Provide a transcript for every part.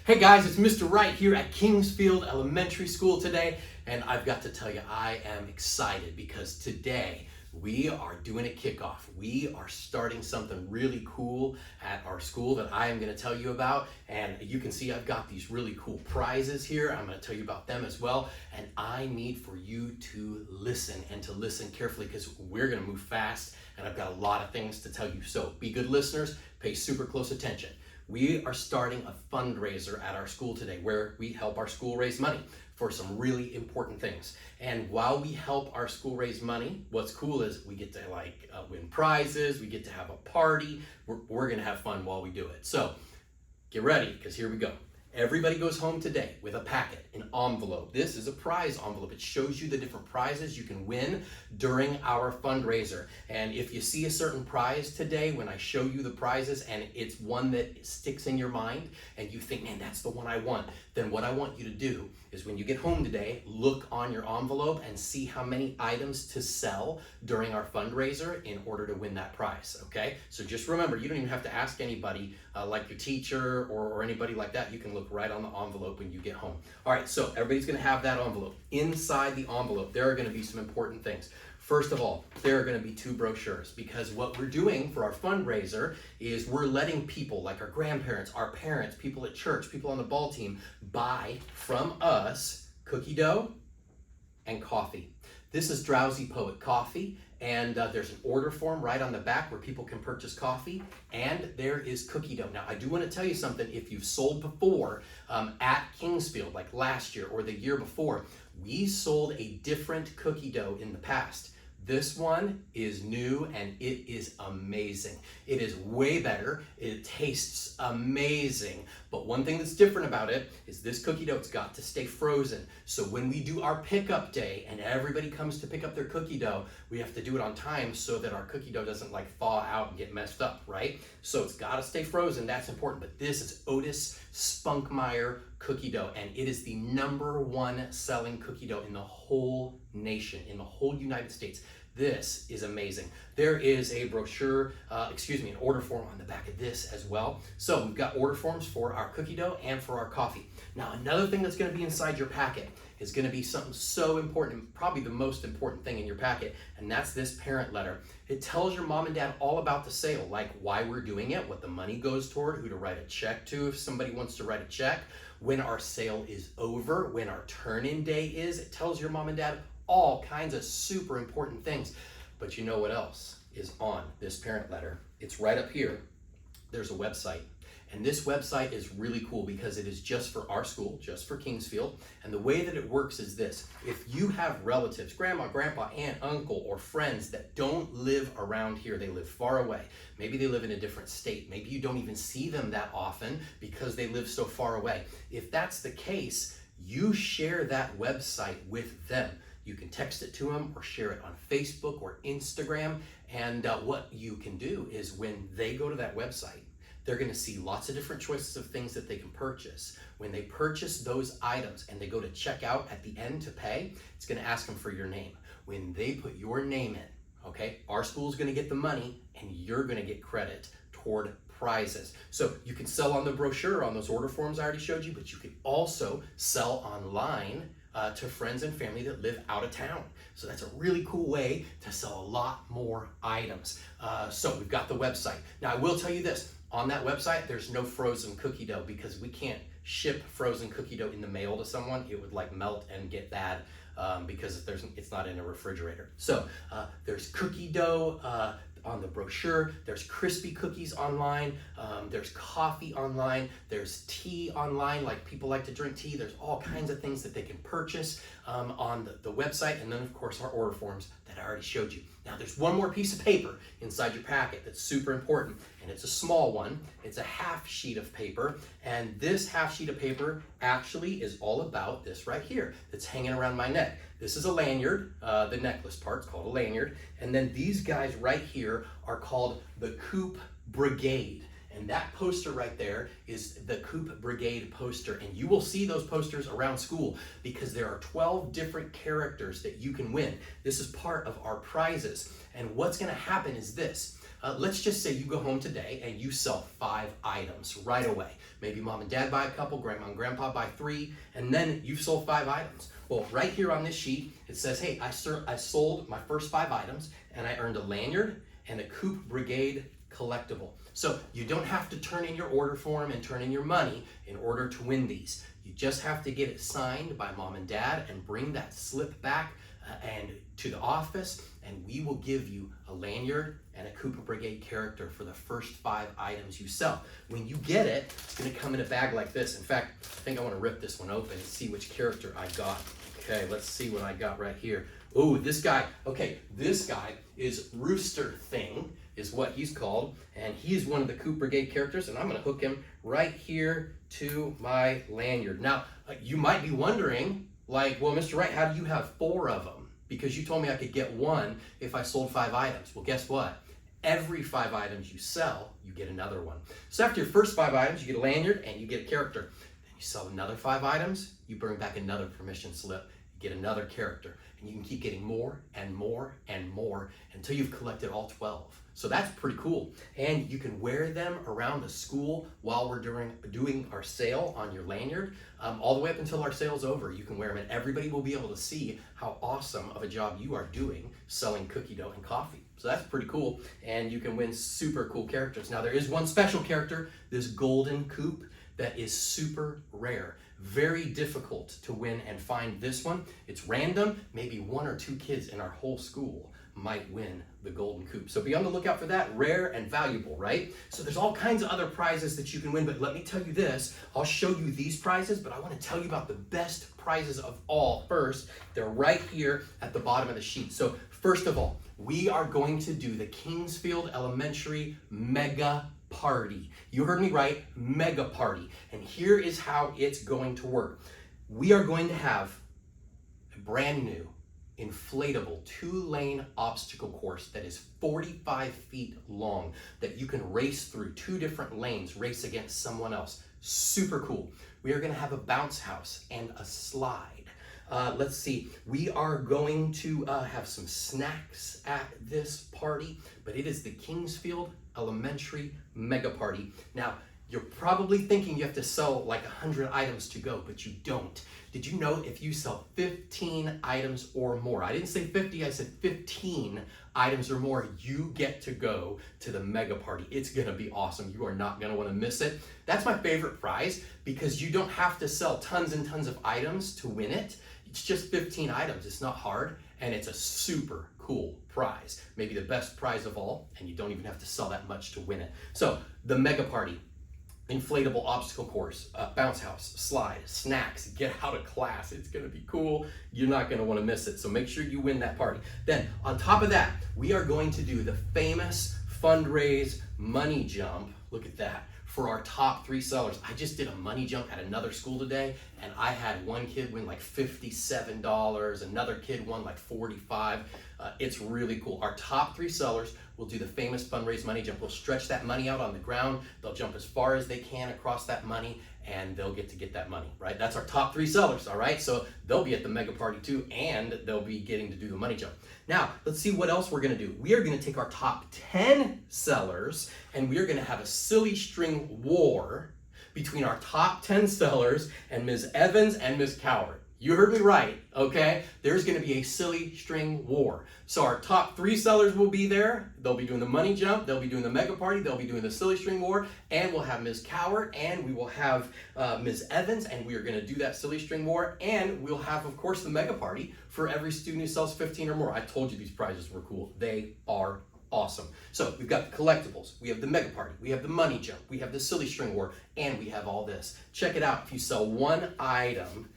Hey guys, it's Mr. Wright here at Kingsfield Elementary School today, and I've got to tell you, I am excited because today we are doing a kickoff. We are starting something really cool at our school that I am going to tell you about, and you can see I've got these really cool prizes here. I'm going to tell you about them as well, and I need for you to listen and to listen carefully because we're going to move fast, and I've got a lot of things to tell you. So be good listeners, pay super close attention. We are starting a fundraiser at our school today where we help our school raise money for some really important things. And while we help our school raise money, what's cool is we get to win prizes, we get to have a party, we're gonna have fun while we do it. So get ready, because here we go. Everybody goes home today with a packet, an envelope. This is a prize envelope. It shows you the different prizes you can win during our fundraiser. And if you see a certain prize today, when I show you the prizes and it's one that sticks in your mind and you think, man, that's the one I want, then what I want you to do is when you get home today, look on your envelope and see how many items to sell during our fundraiser in order to win that prize, okay? So just remember, you don't even have to ask anybody like your teacher or anybody like that. You can look right on the envelope when you get home. All right, so everybody's gonna have that envelope. Inside the envelope, there are gonna be some important things. First of all, there are gonna be 2 brochures because what we're doing for our fundraiser is we're letting people like our grandparents, our parents, people at church, people on the ball team buy from us cookie dough and coffee. This is Drowsy Poet Coffee, and there's an order form right on the back where people can purchase coffee, and there is cookie dough. Now, I do want to tell you something. If you've sold before at Kingsfield, like last year or the year before, we sold a different cookie dough in the past. This one is new and it is amazing. It is way better. It tastes amazing. But one thing that's different about it is this cookie dough, it's got to stay frozen. So when we do our pickup day and everybody comes to pick up their cookie dough, we have to do it on time so that our cookie dough doesn't like thaw out and get messed up, right? So it's got to stay frozen. That's important. But this is Otis Spunkmeyer cookie dough, and it is the #1 selling cookie dough in the whole nation, in the whole United States. This is amazing. There is a brochure, an order form on the back of this as well. So we've got order forms for our cookie dough and for our coffee. Now, another thing that's gonna be inside your packet is gonna be something so important, probably the most important thing in your packet, and that's this parent letter. It tells your mom and dad all about the sale, like why we're doing it, what the money goes toward, who to write a check to if somebody wants to write a check, when our sale is over, when our turn-in day is. It tells your mom and dad all kinds of super important things. But you know what else is on this parent letter? It's right up here. There's a website. And this website is really cool because it is just for our school, just for Kingsfield. And the way that it works is this. If you have relatives, grandma, grandpa, aunt, uncle, or friends that don't live around here, they live far away. Maybe they live in a different state. Maybe you don't even see them that often because they live so far away. If that's the case, you share that website with them. You can text it to them or share it on Facebook or Instagram. And what you can do is when they go to that website, they're gonna see lots of different choices of things that they can purchase. When they purchase those items and they go to checkout at the end to pay, it's gonna ask them for your name. When they put your name in, okay, our school's gonna get the money and you're gonna get credit toward prizes. So you can sell on the brochure, on those order forms I already showed you, but you can also sell online to friends and family that live out of town. So that's a really cool way to sell a lot more items. So we've got the website. Now I will tell you this, on that website, there's no frozen cookie dough because we can't ship frozen cookie dough in the mail to someone. It would like melt and get bad because it's not in a refrigerator. So there's cookie dough on the brochure, there's crispy cookies online, there's coffee online, there's tea online, like people like to drink tea. There's all kinds of things that they can purchase on the website, and then of course our order forms that I already showed you. Now there's one more piece of paper inside your packet that's super important, and it's a small one. It's a half sheet of paper, and this half sheet of paper actually is all about this right here that's hanging around my neck. This is a lanyard, the necklace part's called a lanyard, and then these guys right here are called the Coop Brigade. And that poster right there is the Coop Brigade poster. And you will see those posters around school because there are 12 different characters that you can win. This is part of our prizes. And what's gonna happen is this. let's just say you go home today and you sell 5 items right away. Maybe mom and dad buy a couple, grandma and grandpa buy 3, and then you've sold 5 items. Well, right here on this sheet, it says, hey, I sold my first 5 items and I earned a lanyard and a Coop Brigade collectible. So you don't have to turn in your order form and turn in your money in order to win these. You just have to get it signed by mom and dad and bring that slip back and to the office, and we will give you a lanyard and a Cooper Brigade character for the first 5 items you sell. When you get it, it's gonna come in a bag like this. In fact, I think I wanna rip this one open and see which character I got. Okay, let's see what I got right here. Oh, this guy. Okay, this guy is Rooster Thing, is what he's called, and he's one of the Coop Brigade characters, and I'm gonna hook him right here to my lanyard. Now, you might be wondering, like, well, Mr. Wright, how do you have 4 of them? Because you told me I could get 1 if I sold 5 items. Well, guess what? Every 5 items you sell, you get another one. So after your first 5 items, you get a lanyard and you get a character. Then you sell another 5 items, you bring back another permission slip, you get another character, and you can keep getting more and more and more until you've collected all 12. So that's pretty cool. And you can wear them around the school while we're doing our sale on your lanyard, all the way up until our sale's over. You can wear them and everybody will be able to see how awesome of a job you are doing selling cookie dough and coffee. So that's pretty cool. And you can win super cool characters. Now there is one special character, this golden Coop, that is super rare. Very difficult to win and find this one. It's random. Maybe 1 or 2 kids in our whole school might win the golden Coop. So be on the lookout for that. Rare and valuable, right? So there's all kinds of other prizes that you can win, but let me tell you this. I'll show you these prizes, but I want to tell you about the best prizes of all first. They're right here at the bottom of the sheet. So first of all, we are going to do the Kingsfield Elementary Mega Party. You heard me right, Mega Party. And here is how it's going to work. We are going to have a brand new inflatable 2-lane obstacle course that is 45 feet long that you can race through 2 different lanes, race against someone else. Super cool. We are going to have a bounce house and a slide. Let's see, we are going to have some snacks at this party, but it is the Kingsfield Elementary Mega Party. Now, you're probably thinking you have to sell like 100 items to go, but you don't. Did you know if you sell 15 items or more, I didn't say 50, I said 15 items or more, you get to go to the Mega Party. It's gonna be awesome. You are not gonna wanna miss it. That's my favorite prize because you don't have to sell tons and tons of items to win it. It's just 15 items. It's not hard, and it's a super cool prize. Maybe the best prize of all, and you don't even have to sell that much to win it. So the Mega Party, inflatable obstacle course, bounce house, slide, snacks, get out of class. It's gonna be cool. You're not gonna wanna miss it. So make sure you win that party. Then on top of that, we are going to do the famous fundraise money jump. Look at that. For our top 3 sellers. I just did a money jump at another school today, and I had one kid win like $57, another kid won like $45. It's really cool. Our top 3 sellers will do the famous fundraise money jump. We'll stretch that money out on the ground. They'll jump as far as they can across that money, and they'll get that money, right? That's our top 3 sellers, all right? So they'll be at the Mega Party too, and they'll be getting to do the money jump. Now, let's see what else we're gonna do. We are gonna take our top 10 sellers, and we are gonna have a silly string war between our top 10 sellers and Ms. Evans and Ms. Coward. You heard me right, okay? There's gonna be a silly string war. So our top 3 sellers will be there. They'll be doing the money jump, they'll be doing the Mega Party, they'll be doing the silly string war, and we'll have Ms. Coward, and we will have Ms. Evans, and we are gonna do that silly string war, and we'll have, of course, the Mega Party for every student who sells 15 or more. I told you these prizes were cool. They are awesome. So we've got the collectibles, we have the Mega Party, we have the money jump, we have the silly string war, and we have all this. Check it out. If you sell 1 item,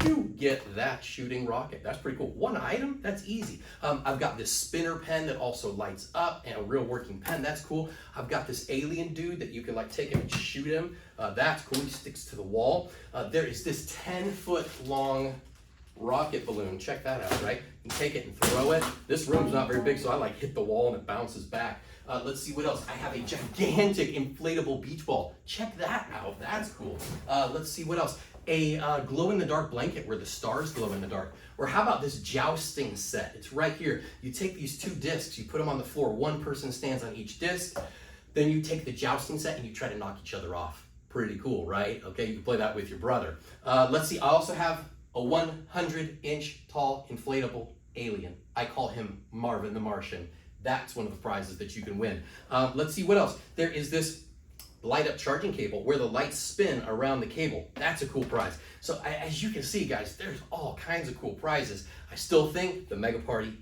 you get that shooting rocket. That's pretty cool. 1 item, that's easy. I've got this spinner pen that also lights up and a real working pen. That's cool. I've got this alien dude that you can like take him and shoot him. That's cool. He sticks to the wall. There is this 10-foot long rocket balloon. Check that out, right? You take it and throw it. This room's not very big, so I like hit the wall and it bounces back. Let's see what else. I have a gigantic inflatable beach ball. Check that out. That's cool. Let's see what else. A glow-in-the-dark blanket where the stars glow in the dark. Or how about this jousting set? It's right here. You take these 2 discs, you put them on the floor. One person stands on each disc. Then you take the jousting set and you try to knock each other off. Pretty cool, right? Okay, you can play that with your brother. Let's see. I also have a 100-inch tall inflatable alien. I call him Marvin the Martian. That's one of the prizes that you can win. Let's see what else. There is this light up charging cable where the lights spin around the cable. That's a cool prize. So as you can see, guys, there's all kinds of cool prizes. I still think the Mega Party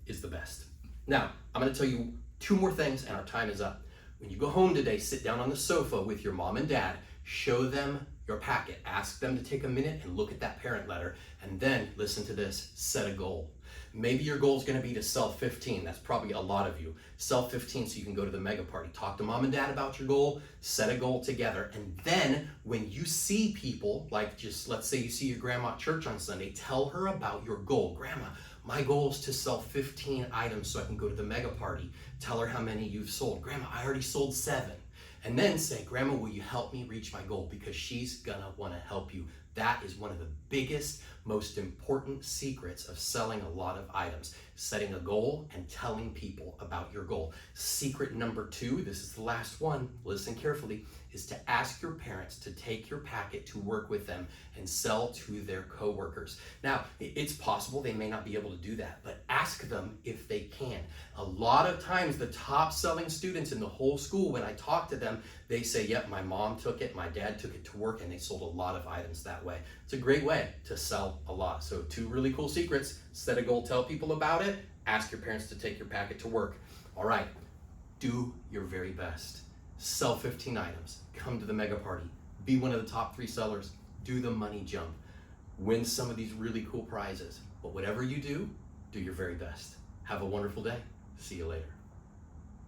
is the best. Now, I'm going to tell you 2 more things and our time is up. When you go home today, sit down on the sofa with your mom and dad, show them your packet. Ask them to take a minute and look at that parent letter, and then listen to this, set a goal. Maybe your goal is going to be to sell 15. That's probably a lot of you. Sell 15 so you can go to the Mega Party. Talk to mom and dad about your goal, set a goal together, and then when you see people, like just let's say you see your grandma at church on Sunday, tell her about your goal. Grandma, my goal is to sell 15 items so I can go to the Mega Party. Tell her how many you've sold. Grandma, I already sold 7. And then say, Grandma, will you help me reach my goal? Because she's gonna wanna help you. That is one of the biggest, most important secrets of selling a lot of items. Setting a goal and telling people about your goal. Secret number 2, this is the last one, listen carefully, is to ask your parents to take your packet to work with them and sell to their coworkers. Now, it's possible they may not be able to do that, but ask them if they can. A lot of times the top selling students in the whole school, when I talk to them, they say, yep, my mom took it, my dad took it to work, and they sold a lot of items that way. It's a great way to sell a lot. So 2 really cool secrets: set a goal, tell people about it, ask your parents to take your packet to work. All right, do your very best. Sell 15 items, come to the Mega Party, be one of the top 3 sellers, do the money jump, win some of these really cool prizes. But whatever you do, do your very best. Have a wonderful day. See you later.